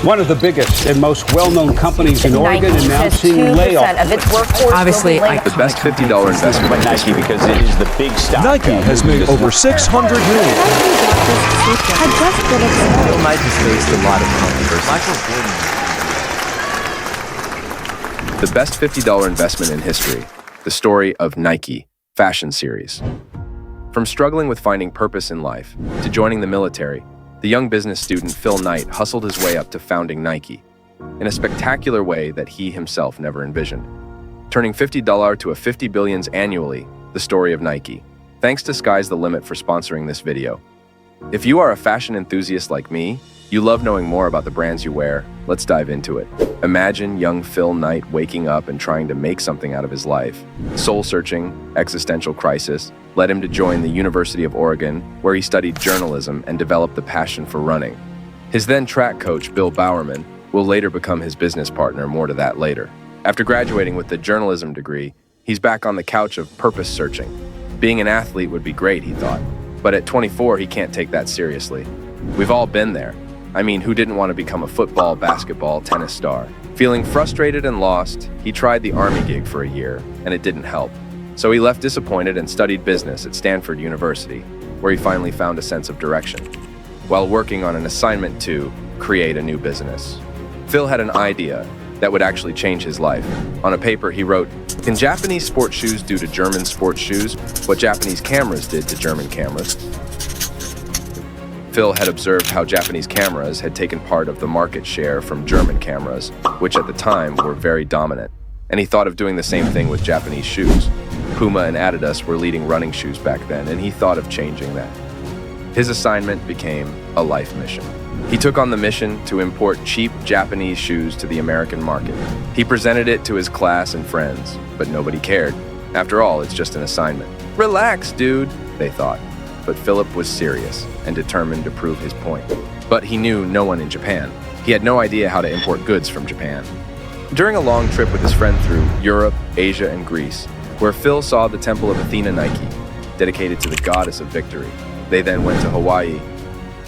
One of the biggest and most well-known companies in Oregon Nike announcing says 2% layoffs. of its workforce Obviously, will be laid The best $50 investment But in Nike, history. because it is the big stock. Nike has made over $600 million. Philknight has faced a lot of controversy. The best $50 investment in history. The story of Nike fashion series. From struggling with finding purpose in life to joining the military, the young business student Phil Knight hustled his way up to founding Nike in a spectacular way that he himself never envisioned, turning $50 to a $50 billion annually, the story of Nike. Thanks to Sky's the Limit for sponsoring this video. If you are a fashion enthusiast like me, you love knowing more about the brands you wear, let's dive into it. Imagine young Phil Knight waking up and trying to make something out of his life. Soul-searching, existential crisis led him to join the University of Oregon, where he studied journalism and developed the passion for running. His then track coach, Bill Bowerman, will later become his business partner, more to that later. After graduating with the journalism degree, he's back on the couch of purpose searching. Being an athlete would be great, he thought. But at 24, he can't take that seriously. We've all been there. I mean, who didn't want to become a football, basketball, tennis star? Feeling frustrated and lost, he tried the Army gig for a year, and it didn't help. So he left disappointed and studied business at Stanford University, where he finally found a sense of direction, while working on an assignment to create a new business. Phil had an idea that would actually change his life. On a paper, he wrote, "Can Japanese sports shoes do to German sports shoes what Japanese cameras did to German cameras?" Phil had observed how Japanese cameras had taken part of the market share from German cameras, which at the time were very dominant, and he thought of doing the same thing with Japanese shoes. Puma and Adidas were leading running shoes back then, and he thought of changing that. His assignment became a life mission. He took on the mission to import cheap Japanese shoes to the American market. He presented it to his class and friends, but nobody cared. After all, it's just an assignment. Relax, dude, they thought. But Philip was serious and determined to prove his point. But he knew no one in Japan. He had no idea how to import goods from Japan. During a long trip with his friend through Europe, Asia, and Greece, where Phil saw the temple of Athena Nike, dedicated to the goddess of victory. They then went to Hawaii,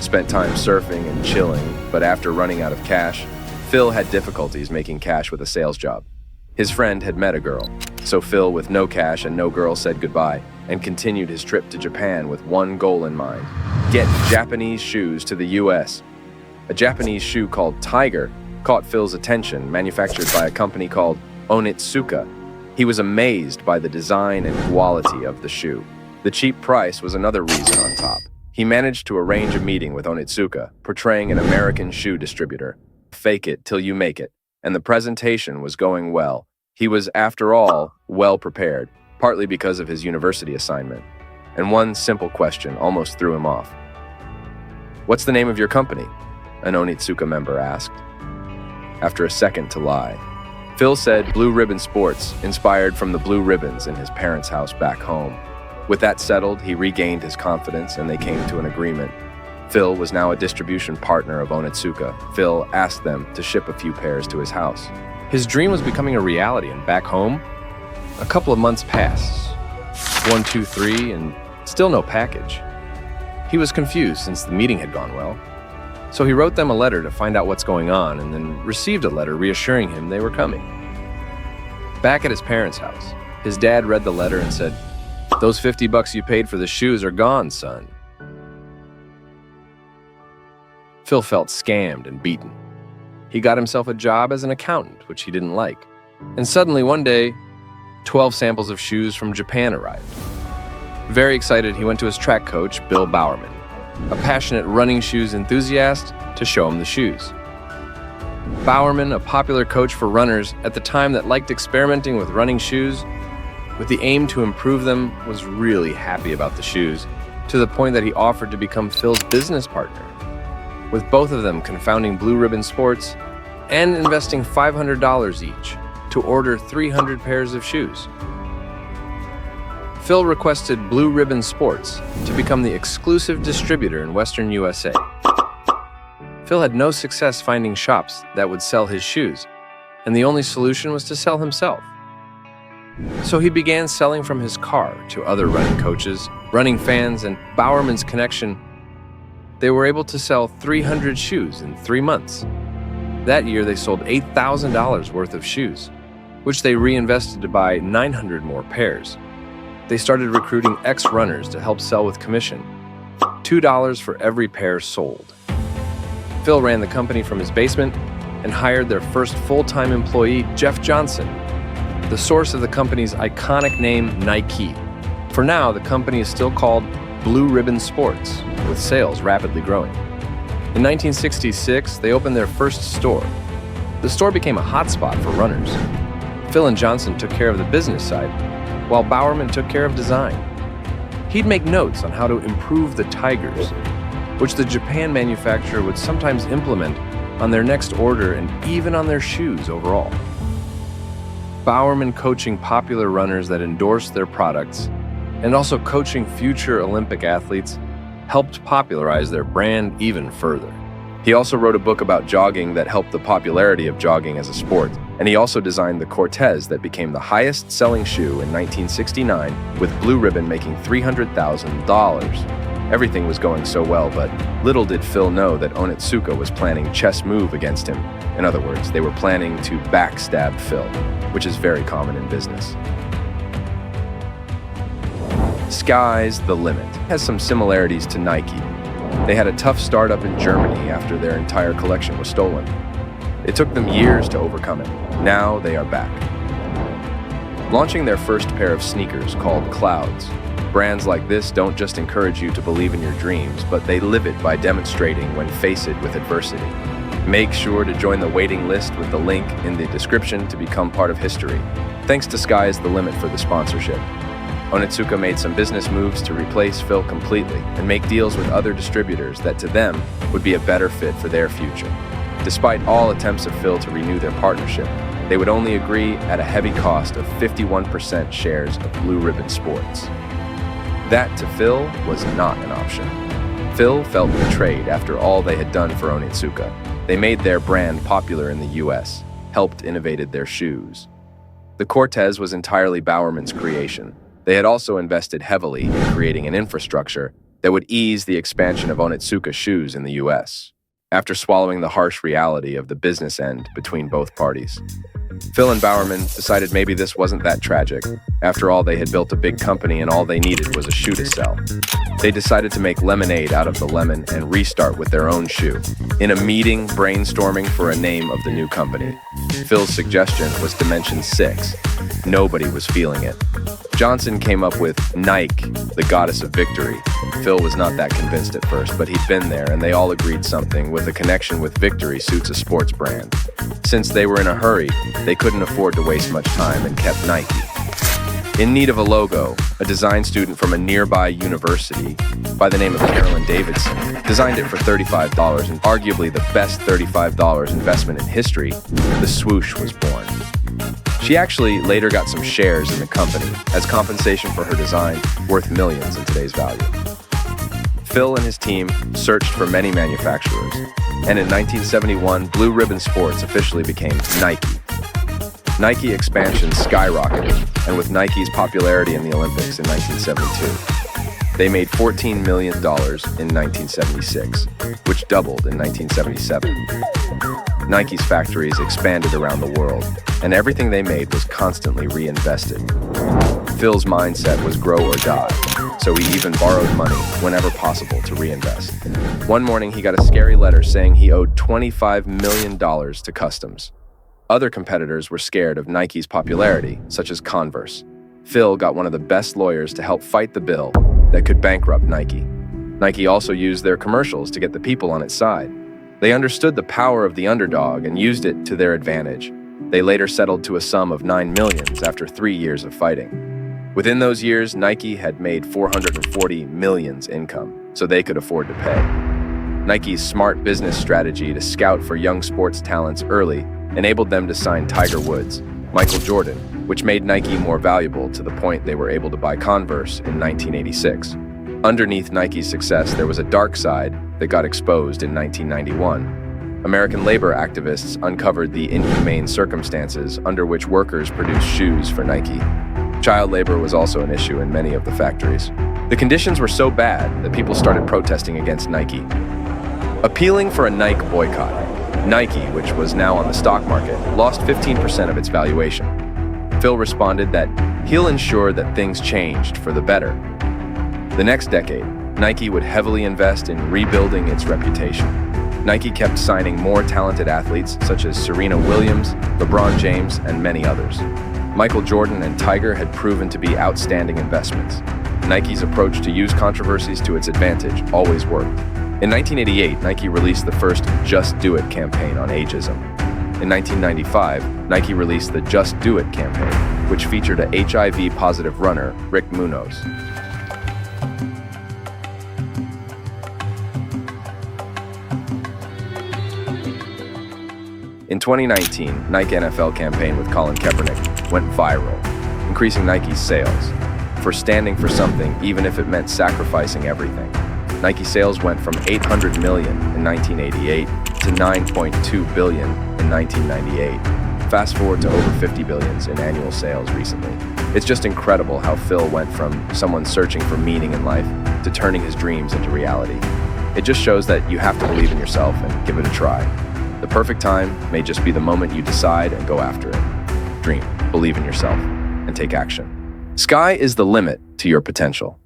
spent time surfing and chilling, but after running out of cash, Phil had difficulties making cash with a sales job. His friend had met a girl, so Phil, with no cash and no girl, said goodbye and continued his trip to Japan with one goal in mind: get Japanese shoes to the US. A Japanese shoe called Tiger caught Phil's attention, manufactured by a company called Onitsuka. He was amazed by the design and quality of the shoe. The cheap price was another reason on top. He managed to arrange a meeting with Onitsuka, portraying an American shoe distributor. Fake it till you make it. And the presentation was going well. He was, after all, well prepared, partly because of his university assignment. And one simple question almost threw him off. "What's the name of your company?" an Onitsuka member asked. After a second to lie, Phil said Blue Ribbon Sports, inspired from the blue ribbons in his parents' house back home. With that settled, he regained his confidence and they came to an agreement. Phil was now a distribution partner of Onitsuka. Phil asked them to ship a few pairs to his house. His dream was becoming a reality, and back home, a couple of months passed. 1, 2, 3, and still no package. He was confused since the meeting had gone well. So he wrote them a letter to find out what's going on, and then received a letter reassuring him they were coming. Back at his parents' house, his dad read the letter and said, "Those $50 you paid for the shoes are gone, son." Phil felt scammed and beaten. He got himself a job as an accountant, which he didn't like. And suddenly, one day, 12 samples of shoes from Japan arrived. Very excited, he went to his track coach, Bill Bowerman, a passionate running shoes enthusiast, to show him the shoes. Bowerman, a popular coach for runners at the time that liked experimenting with running shoes, with the aim to improve them, was really happy about the shoes, to the point that he offered to become Phil's business partner, with both of them confounding Blue Ribbon Sports and investing $500 each to order 300 pairs of shoes. Phil requested Blue Ribbon Sports to become the exclusive distributor in Western USA. Phil had no success finding shops that would sell his shoes, and the only solution was to sell himself. So he began selling from his car to other running coaches, running fans, and Bowerman's connection. They were able to sell 300 shoes in 3 months. That year, they sold $8,000 worth of shoes, which they reinvested to buy 900 more pairs. They started recruiting ex-runners to help sell with commission, $2 for every pair sold. Phil ran the company from his basement and hired their first full-time employee, Jeff Johnson, the source of the company's iconic name, Nike. For now, the company is still called Blue Ribbon Sports, with sales rapidly growing. In 1966, they opened their first store. The store became a hotspot for runners. Phil and Johnson took care of the business side, while Bowerman took care of design. He'd make notes on how to improve the Tigers, which the Japan manufacturer would sometimes implement on their next order and even on their shoes overall. Bowerman coaching popular runners that endorsed their products and also coaching future Olympic athletes helped popularize their brand even further. He also wrote a book about jogging that helped the popularity of jogging as a sport, and he also designed the Cortez that became the highest-selling shoe in 1969, with Blue Ribbon making $300,000. Everything was going so well, but little did Phil know that Onitsuka was planning chess move against him. In other words, they were planning to backstab Phil, which is very common in business. Sky's the limit has some similarities to Nike. They had a tough startup in Germany after their entire collection was stolen. It took them years to overcome it. Now they are back. Launching their first pair of sneakers called Clouds, brands like this don't just encourage you to believe in your dreams, but they live it by demonstrating when faced with adversity. Make sure to join the waiting list with the link in the description to become part of history. Thanks to Sky is the Limit for the sponsorship. Onitsuka made some business moves to replace Phil completely and make deals with other distributors that to them would be a better fit for their future. Despite all attempts of Phil to renew their partnership, they would only agree at a heavy cost of 51% shares of Blue Ribbon Sports. That to Phil was not an option. Phil felt betrayed after all they had done for Onitsuka. They made their brand popular in the US, helped innovated their shoes. The Cortez was entirely Bowerman's creation. They had also invested heavily in creating an infrastructure that would ease the expansion of Onitsuka shoes in the US, after swallowing the harsh reality of the business end between both parties. Phil and Bowerman decided maybe this wasn't that tragic. After all, they had built a big company and all they needed was a shoe to sell. They decided to make lemonade out of the lemon and restart with their own shoe. In a meeting brainstorming for a name of the new company, Phil's suggestion was Dimension 6. Nobody was feeling it. Johnson came up with Nike, the goddess of victory. Phil was not that convinced at first, but he'd been there and they all agreed something with a connection with victory suits a sports brand. Since they were in a hurry, they couldn't afford to waste much time and kept Nike. In need of a logo, a design student from a nearby university by the name of Carolyn Davidson designed it for $35 and arguably the best $35 investment in history. The swoosh was born. She actually later got some shares in the company as compensation for her design, worth millions in today's value. Phil and his team searched for many manufacturers, and in 1971, Blue Ribbon Sports officially became Nike. Nike expansion skyrocketed, and with Nike's popularity in the Olympics in 1972, they made $14 million in 1976, which doubled in 1977. Nike's factories expanded around the world, and everything they made was constantly reinvested. Phil's mindset was grow or die, so he even borrowed money whenever possible to reinvest. One morning, he got a scary letter saying he owed $25 million to customs. Other competitors were scared of Nike's popularity, such as Converse. Phil got one of the best lawyers to help fight the bill that could bankrupt Nike. Nike also used their commercials to get the people on its side. They understood the power of the underdog and used it to their advantage. They later settled to a sum of $9 million after 3 years of fighting. Within those years, Nike had made $440 million income, so they could afford to pay. Nike's smart business strategy to scout for young sports talents early enabled them to sign Tiger Woods, Michael Jordan, which made Nike more valuable to the point they were able to buy Converse in 1986. Underneath Nike's success, there was a dark side that got exposed in 1991. American labor activists uncovered the inhumane circumstances under which workers produced shoes for Nike. Child labor was also an issue in many of the factories. The conditions were so bad that people started protesting against Nike. Appealing for a Nike boycott, Nike, which was now on the stock market, lost 15% of its valuation. Phil responded that he'll ensure that things changed for the better. The next decade, Nike would heavily invest in rebuilding its reputation. Nike kept signing more talented athletes such as Serena Williams, LeBron James, and many others. Michael Jordan and Tiger had proven to be outstanding investments. Nike's approach to use controversies to its advantage always worked. In 1988, Nike released the first Just Do It campaign on ageism. In 1995, Nike released the Just Do It campaign, which featured a HIV-positive runner, Rick Munoz. In 2019, Nike NFL campaign with Colin Kaepernick went viral, increasing Nike's sales. For standing for something, even if it meant sacrificing everything. Nike sales went from $800 million in 1988 to $9.2 billion in 1998. Fast forward to over $50 billion in annual sales recently. It's just incredible how Phil went from someone searching for meaning in life to turning his dreams into reality. It just shows that you have to believe in yourself and give it a try. The perfect time may just be the moment you decide and go after it. Dream, believe in yourself, and take action. Sky is the limit to your potential.